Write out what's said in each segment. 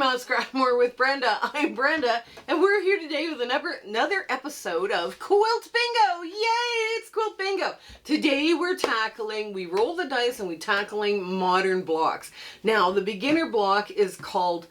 Mount Scrapmore with Brenda. I'm Brenda, and we're here today with another episode of Quilt Bingo. Yay, it's Quilt Bingo. Today we roll the dice and we're tackling modern blocks. Now, the beginner block is called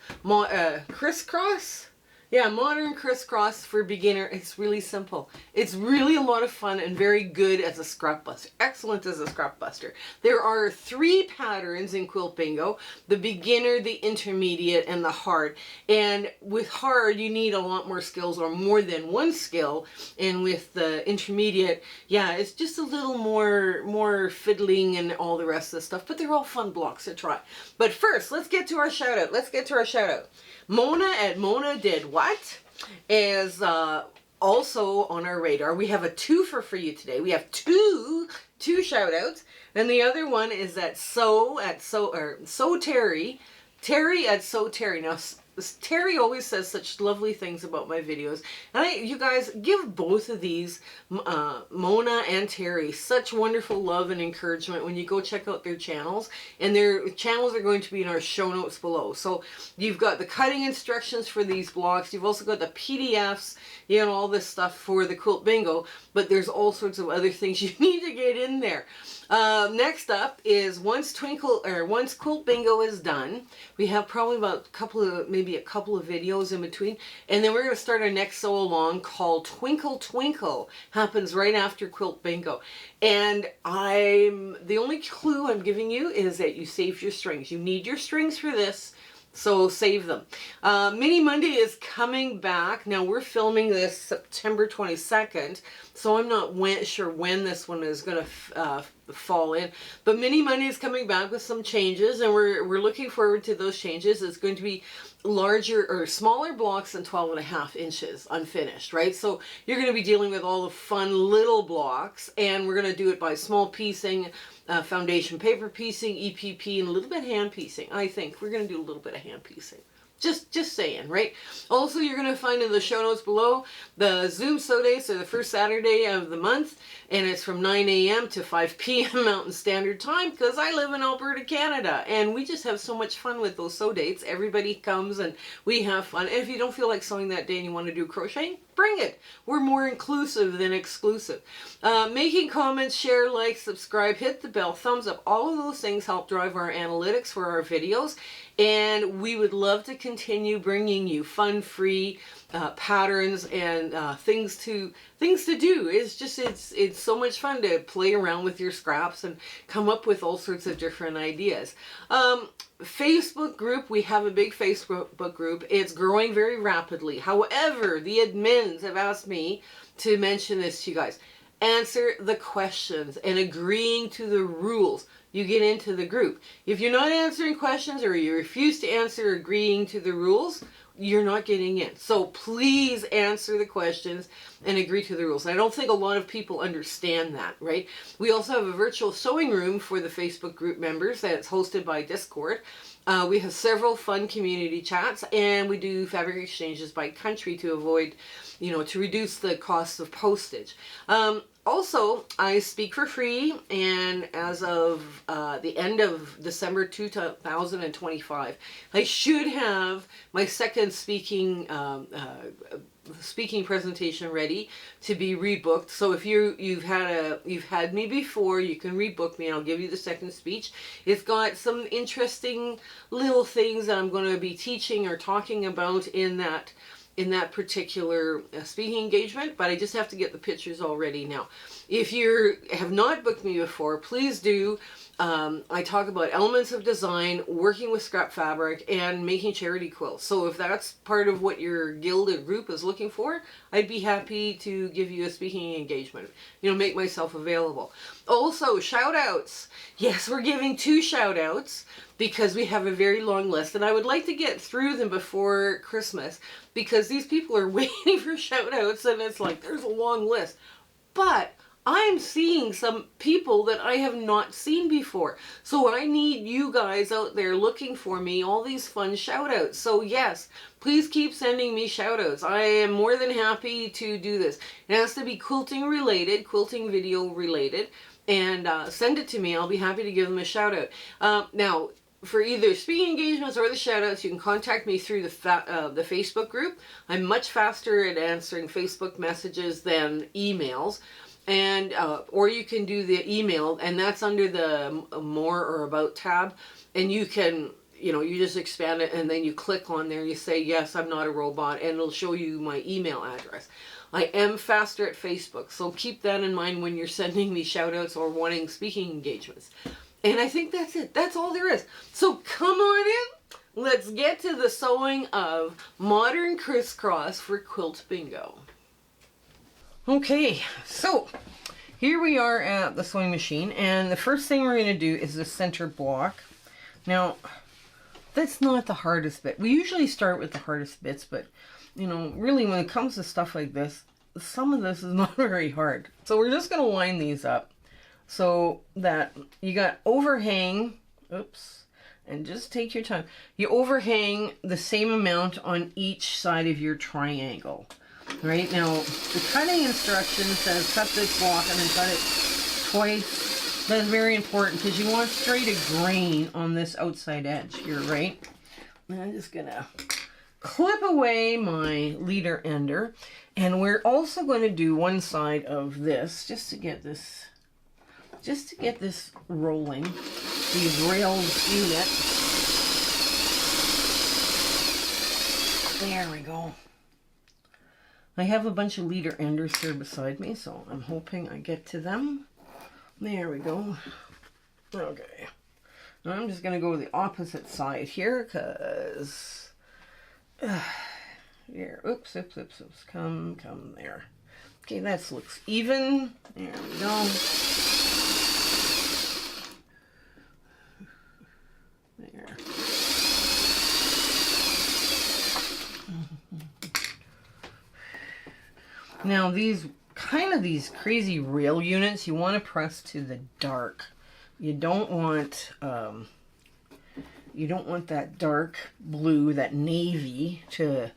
crisscross. Yeah, modern crisscross for beginner. It's really simple. It's really a lot of fun and very good as a scrap buster. Excellent as a scrap buster. There are 3 patterns in Quilt Bingo: the beginner, the intermediate, and the hard. And with hard, you need a lot more skills, or more than one skill. And with the intermediate, yeah, it's just a little more fiddling and all the rest of the stuff. But they're all fun blocks to try. But first, let's get to our shout out. Mona at Mona Did What is also on our radar. We have a twofer for you today. We have two shout outs, and the other one is at Sew Terie. Terry at Sew Terie. Now, Terry always says such lovely things about my videos, and you guys give both of these, Mona and Terry, such wonderful love and encouragement when you go check out their channels, and their channels are going to be in our show notes below. So you've got the cutting instructions for these blocks, you've also got the PDFs, you know, all this stuff for the Quilt Bingo, but there's all sorts of other things you need to get in there. Next up is once Quilt Bingo is done, we have probably about a couple of videos in between, and then we're going to start our next sew along called Twinkle Twinkle. Happens right after Quilt Bingo, and the only clue I'm giving you is that you save your strings. You need your strings for this, so save them. Mini Monday is coming back. Now, we're filming this September 22nd, so I'm not sure when this one is going to fall in. But Mini Monday is coming back with some changes, and we're looking forward to those changes. It's going to be larger or smaller blocks than 12.5 inches unfinished, right? So you're going to be dealing with all the fun little blocks, and we're going to do it by small piecing, foundation paper piecing, EPP, and a little bit hand piecing. I think we're going to do a little bit of hand piecing. Just saying, right? Also, you're going to find in the show notes below the Zoom Sew Days, so the first Saturday of the month, and it's from 9 a.m. to 5 p.m. Mountain Standard Time, because I live in Alberta, Canada, and we just have so much fun with those sew dates. Everybody comes and we have fun. And if you don't feel like sewing that day and you want to do crocheting, bring it. We're more inclusive than exclusive. Making comments, share, like, subscribe, hit the bell, thumbs up. All of those things help drive our analytics for our videos, and we would love to continue bringing you fun, free patterns and things to do. It's so much fun to play around with your scraps and come up with all sorts of different ideas. Facebook group, we have a big Facebook group. It's growing very rapidly. However, the admins have asked me to mention this to you guys. Answer the questions and agreeing to the rules, you get into the group. If you're not answering questions, or you refuse to answer agreeing to the rules, you're not getting in. So please answer the questions and agree to the rules. I don't think a lot of people understand that, right? We also have a virtual sewing room for the Facebook group members that's hosted by Discord. We have several fun community chats, and we do fabric exchanges by country to avoid, to reduce the cost of postage. Also, I speak for free, and as of the end of December 2025, I should have my second speaking presentation ready to be rebooked. So if you've had me before, you can rebook me and I'll give you the second speech. It's got some interesting little things that I'm going to be teaching or talking about in that particular speaking engagement, but I just have to get the pictures all ready now. If you have not booked me before, please do. I talk about elements of design, working with scrap fabric, and making charity quilts. So if that's part of what your guild or group is looking for, I'd be happy to give you a speaking engagement, make myself available. Also, shout outs. Yes, we're giving 2 shout outs because we have a very long list, and I would like to get through them before Christmas, because these people are waiting for shout outs, and it's like there's a long list. But I'm seeing some people that I have not seen before. So I need you guys out there looking for me, all these fun shout outs. So yes, please keep sending me shout outs. I am more than happy to do this. It has to be quilting related, quilting video related, and send it to me. I'll be happy to give them a shout out. Now, for either speaking engagements or the shoutouts, you can contact me through the Facebook group. I'm much faster at answering Facebook messages than emails. And or you can do the email, and that's under the More or About tab. And you can, you just expand it, and then you click on there, you say, yes, I'm not a robot, and it'll show you my email address. I am faster at Facebook, so keep that in mind when you're sending me shoutouts or wanting speaking engagements. And I think that's it. That's all there is. So come on in. Let's get to the sewing of Modern Crisscross for Quilt Bingo. Okay, so here we are at the sewing machine, and the first thing we're going to do is the center block. Now, that's not the hardest bit. We usually start with the hardest bits, but really when it comes to stuff like this, some of this is not very hard. So we're just going to line these up so that you got overhang, oops, and just take your time. You overhang the same amount on each side of your triangle. Right, now the cutting instructions says cut this block and then cut it twice. That's very important because you want straight a grain on this outside edge here, right? And I'm just gonna clip away my leader ender, and we're also going to do one side of this just to get this rolling. These rails unit. There we go. I have a bunch of leader enders here beside me, so I'm hoping I get to them. There we go. Okay. Now I'm just going to go the opposite side here, because... here. Oops. Come there. Okay, that looks even. There we go. There. Now these crazy rail units, you want to press to the dark. You don't want that dark blue, that navy to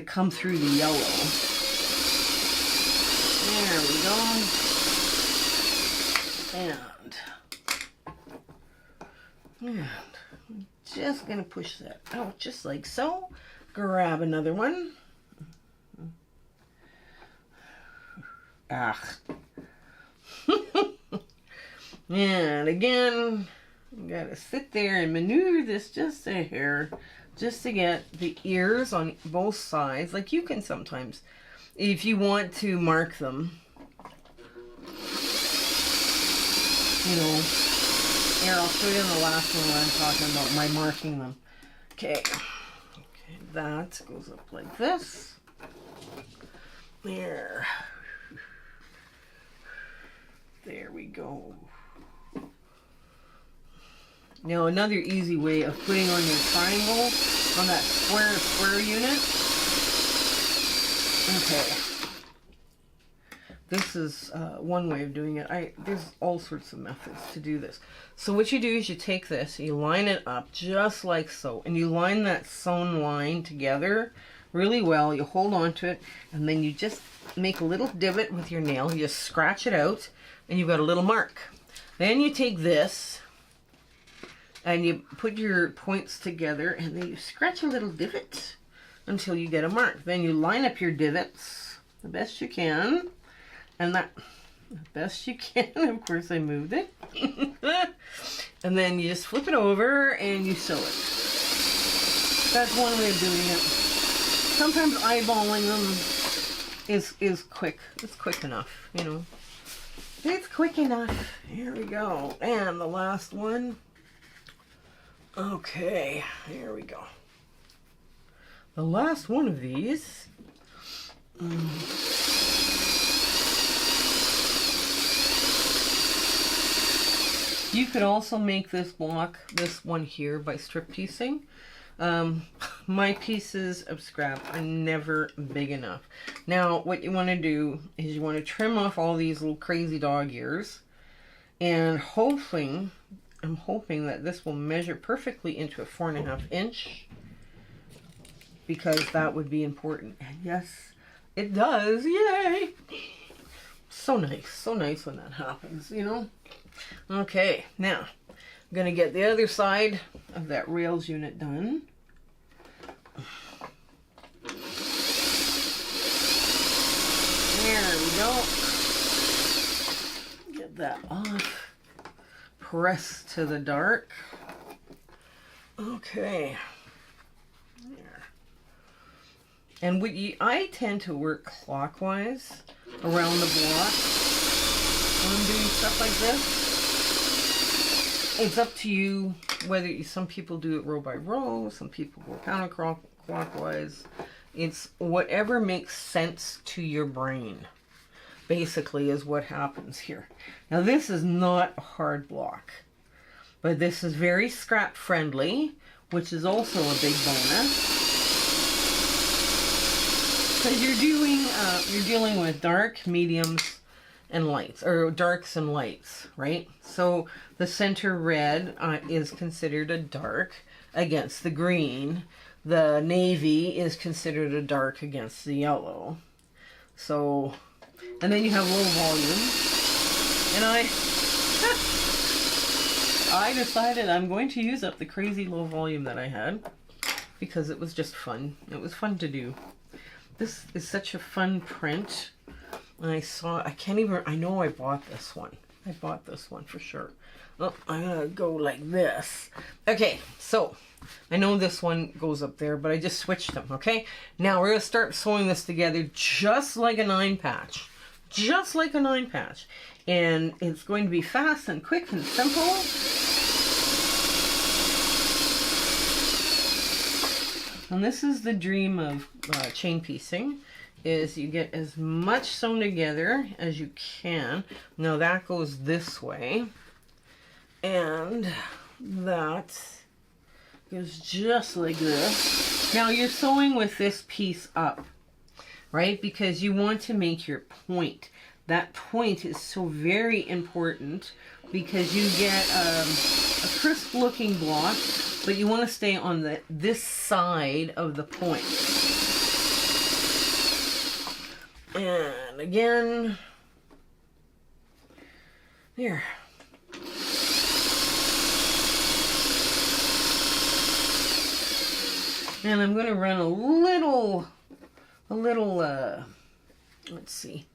come through the yellow. There we go. And I'm just gonna push that out just like so. Grab another one. And again, you gotta sit there and maneuver this just a hair, just to get the ears on both sides. Like you can sometimes, if you want to mark them, here, I'll show you in the last one when I'm talking about my marking them. Okay, that goes up like this. There we go. Now another easy way of putting on your triangle on that square unit. Okay. This is one way of doing it. There's all sorts of methods to do this. So what you do is you take this, you line it up just like so, and you line that sewn line together really well. You hold on to it, and then you just make a little divot with your nail. You just scratch it out, and you've got a little mark. Then you take this, and you put your points together, and then you scratch a little divot until you get a mark. Then you line up your divots the best you can, and that, the best you can, of course I moved it. And then you just flip it over and you sew it. That's one way of doing it. Sometimes eyeballing them is quick. It's quick enough, It's quick enough. Here we go. And the last one. Okay, here we go. The last one of these. You could also make this block, this one here, by strip piecing. My pieces of scrap are never big enough. Now, what you want to do is you want to trim off all these little crazy dog ears, and I'm hoping that this will measure perfectly into a 4.5 inch, because that would be important. And yes, it does. Yay! So nice when that happens, Okay, now going to get the other side of that rails unit done. There we go. Get that off. Press to the dark. Okay. There. And I tend to work clockwise around the block when I'm doing stuff like this. It's up to you whether some people do it row by row, some people go counterclockwise. It's whatever makes sense to your brain, basically, is what happens here. Now, this is not a hard block, but this is very scrap friendly, which is also a big bonus. Because you're dealing with dark, mediums, and lights, or darks and lights, right? So the center red is considered a dark against the green. The navy is considered a dark against the yellow. So, and then you have low volume. And I decided I'm going to use up the crazy low volume that I had because it was just fun. It was fun to do. This is such a fun print. And I know I bought this one. I bought this one for sure. Oh, I'm gonna go like this. Okay, so I know this one goes up there, but I just switched them, okay? Now we're gonna start sewing this together just like a 9 patch. Just like a 9 patch. And it's going to be fast and quick and simple. And this is the dream of chain piecing, is you get as much sewn together as you can. Now that goes this way, and that goes just like this. Now you're sewing with this piece up, right? Because you want to make your point. That point is so very important because you get a crisp looking block, but you want to stay on this side of the point. And again, there. And I'm going to run a little, let's see,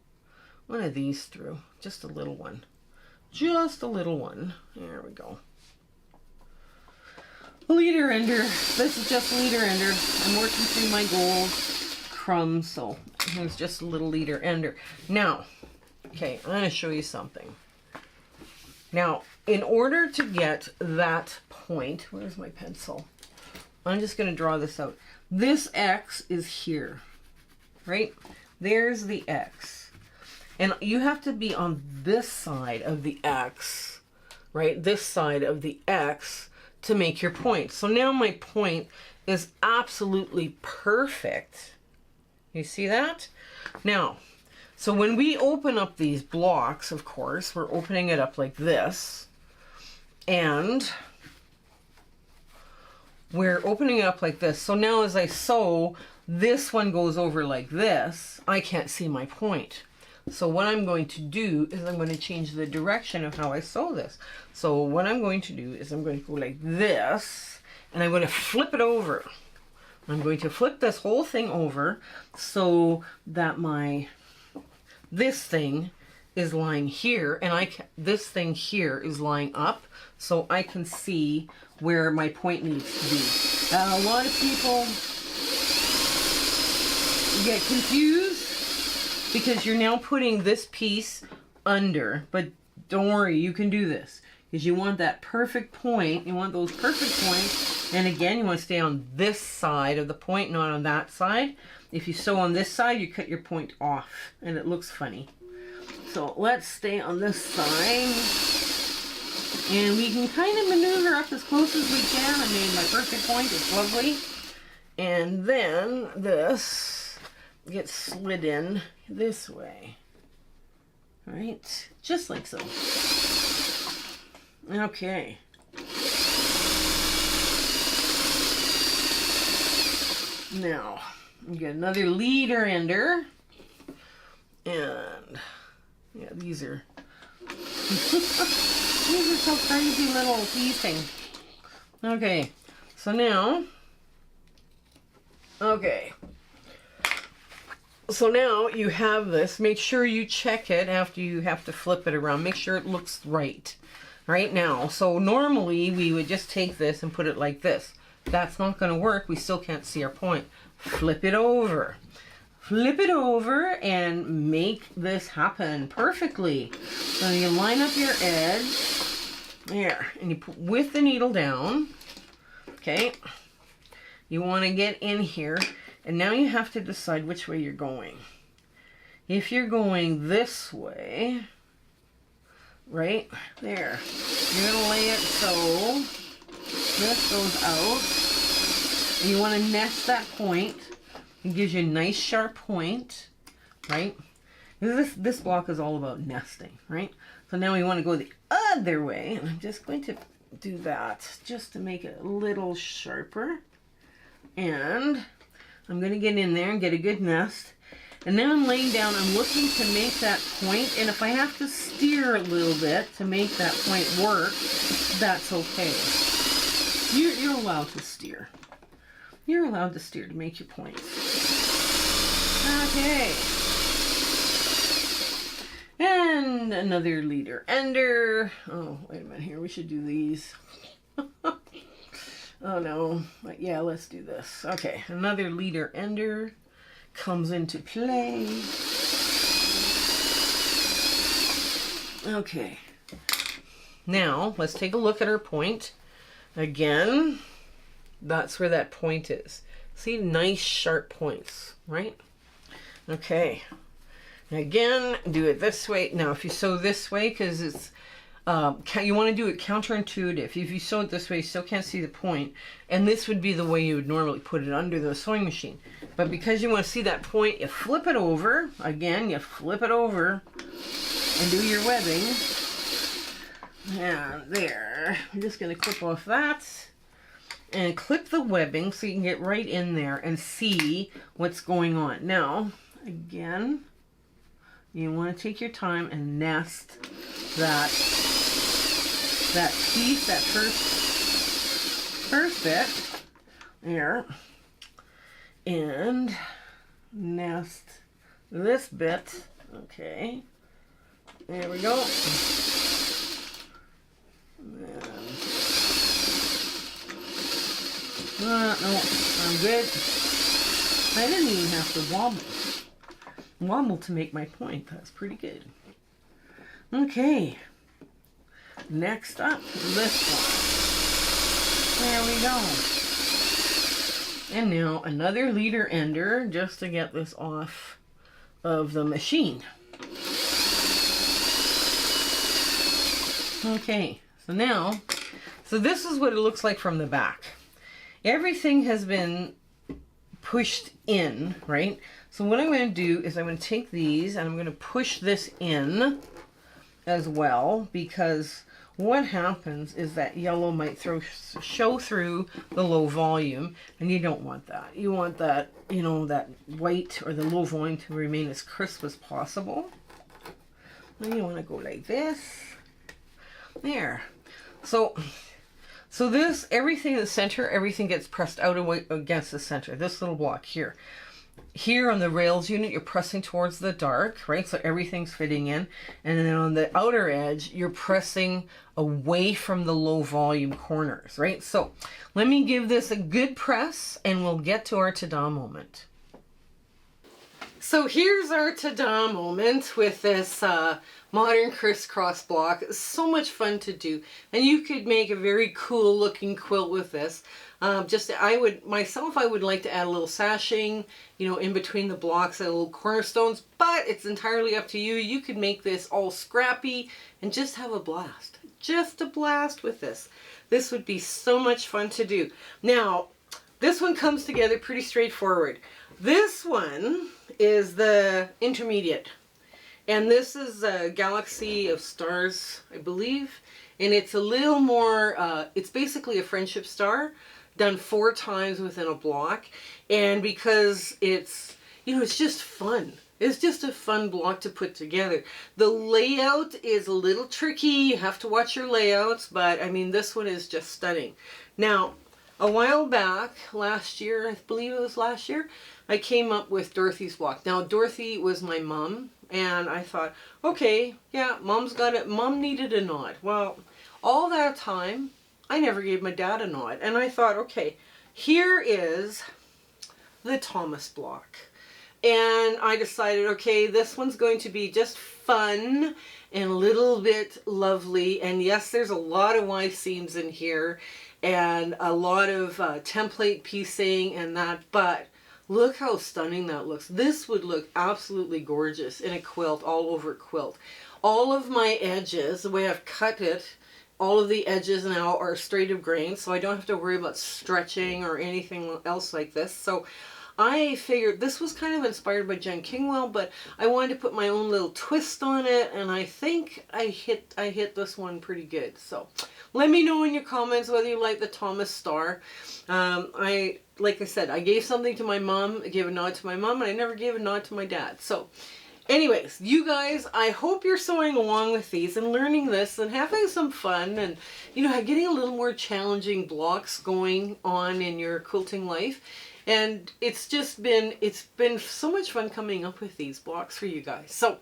one of these through, just a little one. Just a little one. There we go. Leader ender. This is just leader ender. I'm working through my gold crumbs, so here's just a little leader ender. Now, okay, I'm going to show you something. Now, in order to get that point, where's my pencil? I'm just going to draw this out. This X is here, right? There's the X. And you have to be on this side of the X, right? This side of the X to make your point. So now my point is absolutely perfect. You see that? Now, so when we open up these blocks, of course, we're opening it up like this. And we're opening it up like this. So now as I sew, this one goes over like this. I can't see my point. So what I'm going to do is I'm going to change the direction of how I sew this. So what I'm going to do is I'm going to go like this, and I'm going to flip it over. I'm going to flip this whole thing over so that this thing is lying here, and this thing here is lying up, so I can see where my point needs to be. A lot of people get confused because you're now putting this piece under, but don't worry, you can do this because you want that perfect point. You want those perfect points, and again, you want to stay on this side of the point, not on that side. If you sew on this side, you cut your point off, and it looks funny. So let's stay on this side, and we can kind of maneuver up as close as we can. I made my perfect point. It's lovely. And then this gets slid in this way. All right, just like so. Okay. Now, we get another leader ender. And yeah, these are These are so crazy little piecing. Okay, so now, so now you have this. Make sure you check it after you have to flip it around. Make sure it looks right. Right now, so normally we would just take this and put it like this. That's not going to work. We still can't see our point. Flip it over. Flip it over and make this happen perfectly. So you line up your edge. There. And you put with the needle down. Okay. You want to get in here. And now you have to decide which way you're going. If you're going this way, right there, you're going to lay it so this goes out. And you want to nest that point. It gives you a nice sharp point, right? This block is all about nesting, right? So now we want to go the other way, and I'm just going to do that just to make it a little sharper. And I'm going to get in there and get a good nest. And then I'm laying down, I'm looking to make that point, and if I have to steer a little bit to make that point work, that's okay. You're allowed to steer. You're allowed to steer to make your points. Okay. And another leader ender. Oh, wait a minute here. We should do these. Oh no. Yeah, let's do this. Okay. Another leader ender comes into play. Okay. Now, let's take a look at our point. Again, that's where that point is. See, nice sharp points, right? Okay. Again, do it this way. Now, if you sew this way, because it's, you want to do it counterintuitive. If you sew it this way, you still can't see the point. And this would be the way you would normally put it under the sewing machine. But because you want to see that point, you flip it over. Again, you flip it over and do your webbing. And there. I'm just going to clip off that. And clip the webbing so you can get right in there and see what's going on. Now, again, you want to take your time and nest that piece, that first bit there, and nest this bit. Okay, there we go. No, I'm good. I didn't even have to wobble to make my point. That's pretty good. Okay. Next up, this one. There we go. And now another leader ender just to get this off of the machine. Okay. So this is what it looks like from the back. Everything has been pushed in, right? So what I'm going to do is I'm going to take these and I'm going to push this in as well, because what happens is that yellow might show through the low volume, and you don't want that. You want that, you know, that white or the low volume to remain as crisp as possible. And you want to go like this. There. So this, everything in the center, everything gets pressed out away against the center. This little block here. Here on the rails unit, you're pressing towards the dark, right? So everything's fitting in. And then on the outer edge, you're pressing away from the low volume corners, right? So let me give this a good press and we'll get to our ta-da moment. So here's our ta-da moment with this modern crisscross block. It's so much fun to do, and you could make a very cool looking quilt with this. I would like to add a little sashing, you know, in between the blocks and little cornerstones, but it's entirely up to you. You could make this all scrappy and just have a blast. Just a blast with this. This would be so much fun to do. Now, this one comes together pretty straightforward. This one is the intermediate. And this is a Galaxy of Stars, I believe. And it's a little more, it's basically a friendship star done 4 times within a block. And because it's, you know, it's just fun. It's just a fun block to put together. The layout is a little tricky. You have to watch your layouts, but I mean, this one is just stunning. Now, a while back, last year, I believe it was last year, I came up with Dorothy's block. Now, Dorothy was my mom, and I thought, okay, yeah, mom's got it. Mom needed a knot. Well, all that time, I never gave my dad a knot. And I thought, okay, here is the Thomas block. And I decided, okay, this one's going to be just fun and a little bit lovely. And yes, there's a lot of Y seams in here and a lot of template piecing and that, but look how stunning that looks. This would look absolutely gorgeous in a quilt, all over quilt. All of my edges, the way I've cut it, all of the edges now are straight of grain, so I don't have to worry about stretching or anything else like this. So I figured this was kind of inspired by Jen Kingwell, but I wanted to put my own little twist on it, and I think I hit this one pretty good. So let me know in your comments whether you like the Thomas star. Like I said, I gave something to my mom, I gave a nod to my mom, and I never gave a nod to my dad. So anyways, you guys, I hope you're sewing along with these and learning this and having some fun and, you know, getting a little more challenging blocks going on in your quilting life. And it's been so much fun coming up with these blocks for you guys. So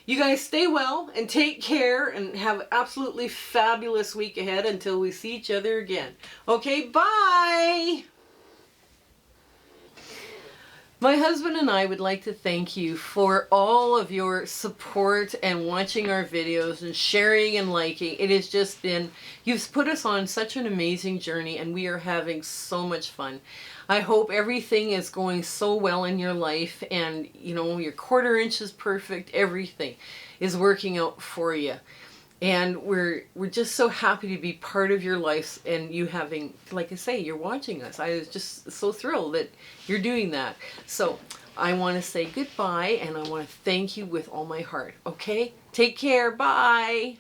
you guys stay well and take care and have an absolutely fabulous week ahead until we see each other again. Okay, bye! My husband and I would like to thank you for all of your support and watching our videos and sharing and liking. It has just been, you've put us on such an amazing journey and we are having so much fun. I hope everything is going so well in your life and, you know, your 1/4 inch is perfect. Everything is working out for you. And we're just so happy to be part of your life and you having, like I say, you're watching us. I was just so thrilled that you're doing that. So I want to say goodbye and I want to thank you with all my heart. Okay? Take care. Bye.